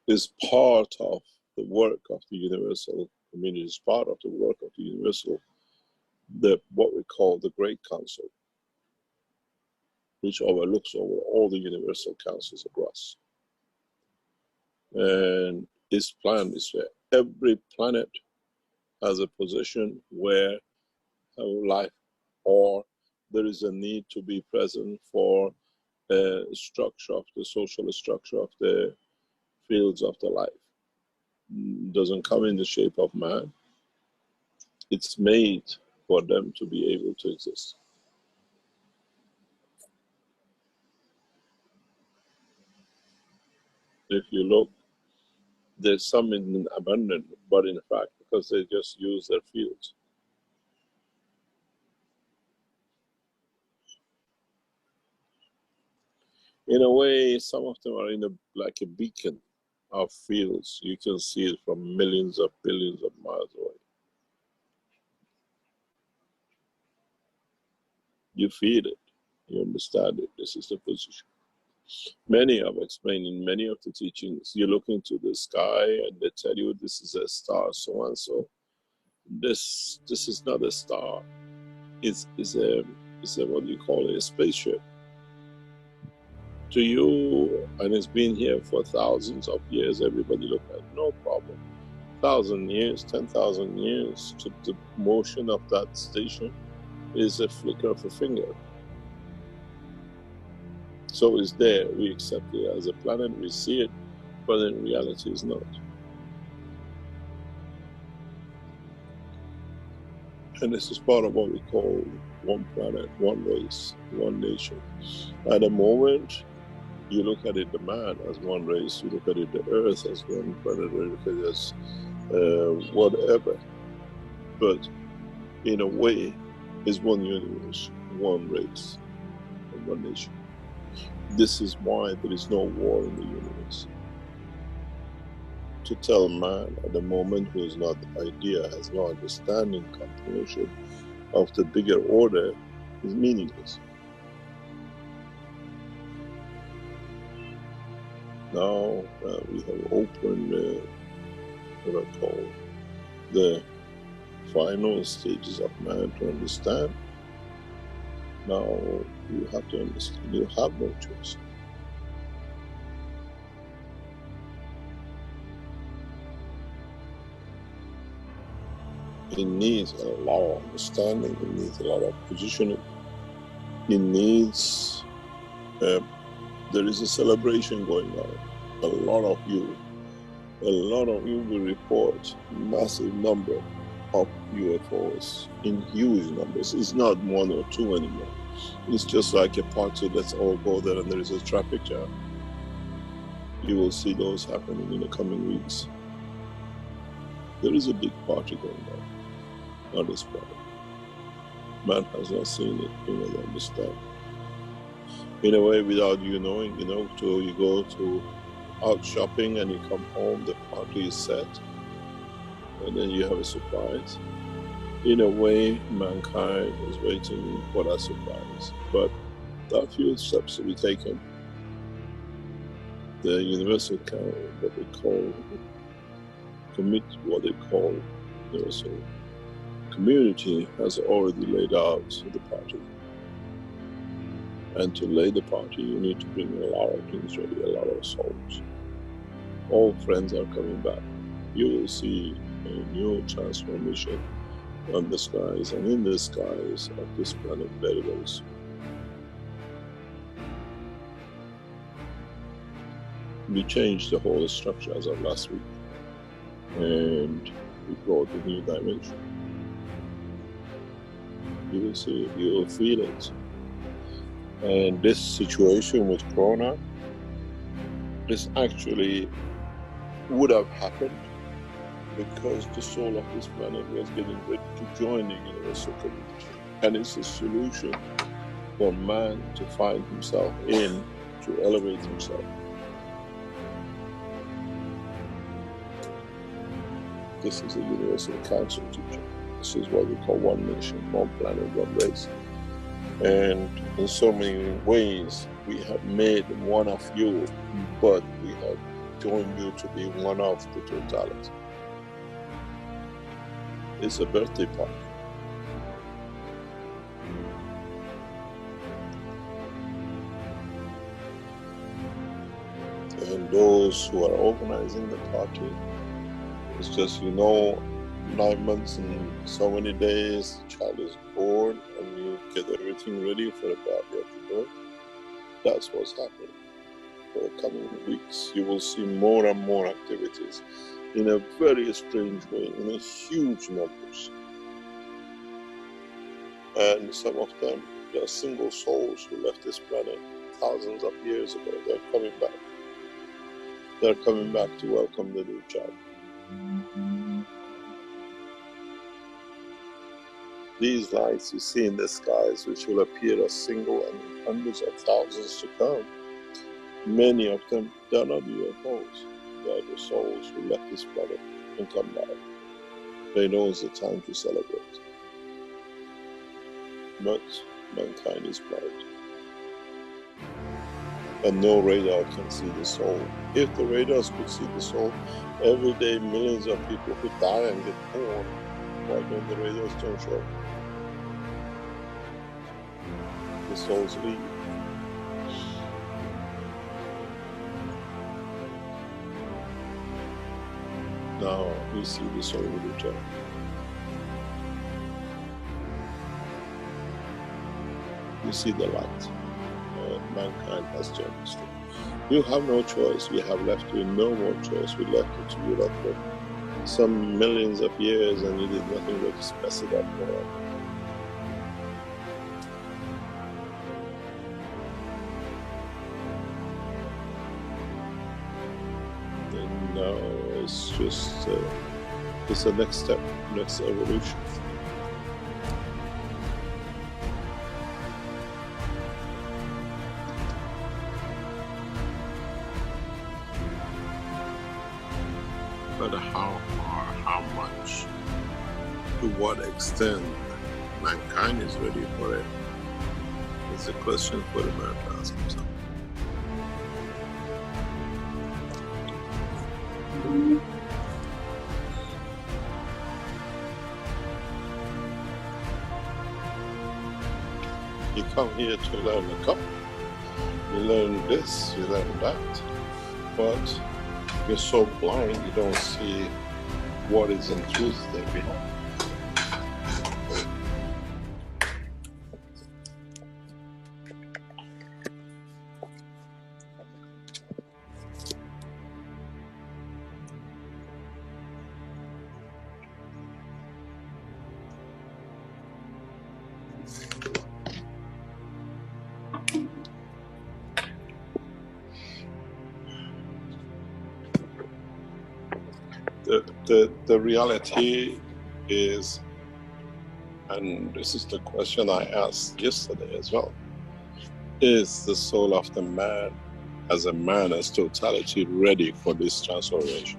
is part of the work of the universal community, is part of the work of the universal, what we call the Great Council, which overlooks over all the universal councils across. And its plan is where every planet has a position where life or there is a need to be present for a structure of the social structure of the fields of the life. It doesn't come in the shape of man. It's made for them to be able to exist. If you look, there's some in abundance, but in fact, because they just use their fields. In a way, some of them are in like a beacon of fields. You can see it from millions of billions of miles away. You feel it, you understand it. This is the position. Many have explained in many of the teachings, you look into the sky and they tell you this is a star, so and so. This is not a star. It's a what do you call it, a spaceship. To you, and it's been here for thousands of years, everybody look at it, no problem. 1,000 years, 10,000 years, to the motion of that station is a flicker of a finger. So it's there, we accept it as a planet, we see it, but in reality it's not. And this is part of what we call one planet, one race, one nation. At the moment, you look at it, the man as one race, you look at it, the earth as one planet, you look at it as whatever. But in a way, it's one universe, one race, and one nation. This is why there is no war in the universe. To tell man at the moment who is not the idea, has no understanding, comprehension of the bigger order is meaningless. Now we have opened what I call the final stages of man to understand. Now you have to understand, you have no choice. It needs a lot of understanding, it needs a lot of positioning, it needs, there is a celebration going on. A lot of you will report massive number of UFOs in huge numbers. It's not one or two anymore. It's just like a party, let's all go there and there is a traffic jam. You will see those happening in the coming weeks. There is a big party going on this planet. Man has not seen it, you will understand. In a way, without you knowing, you go to out shopping and you come home, the party is set, and then you have a surprise. In a way, mankind is waiting for that surprise, but there are few steps to be taken. The universal what they call universal community has already laid out the party. And to lay the party, you need to bring a lot of things ready, a lot of souls. All friends are coming back. You will see a new transformation on the skies and in the skies of this planet very, very soon. We changed the whole structure as of last week, and we brought a new dimension. You will see it, you will feel it. And this situation with Corona, this actually would have happened because the soul of this planet was getting ready to join the universal community. And it's a solution for man to find himself in, to elevate himself. This is a universal council teaching. This is what we call one nation, one planet, one race. And in so many ways, We have made one of you, but we have joined you to be one of the totality. It's a birthday party. And those who are organizing the party, it's just, 9 months and so many days, the child is born, and you get everything ready for the baby to birth. That's what's happening. For the coming weeks, you will see more and more activities in a very strange way, in a huge numbers. And some of them, they are single souls who left this planet thousands of years ago. They're coming back. They're coming back to welcome the new child. These lights you see in the skies, which will appear as single and hundreds of thousands to come, many of them, they're not UFOs. They are the souls who left this planet and come back. They know it's the time to celebrate. But mankind is blind. And no radar can see the soul. If the radars could see the soul, every day millions of people could die and get born. Why don't the radars don't show? The souls leave. Now we see the soul return. We see the light. Mankind has changed. You have no choice. We have left you no more choice. We left it to you like for some millions of years, and you did nothing but just mess it up more. And now it's just it's the next step, next evolution. But how far, how much, to what extent mankind is ready for it, is a question for the man to ask himself. You come here to learn a couple. You learn this, you learn that, but you're so blind you don't see what is in truth there behind. The reality is, and this is the question I asked yesterday as well, is the soul of the man as a man, as totality, ready for this transformation?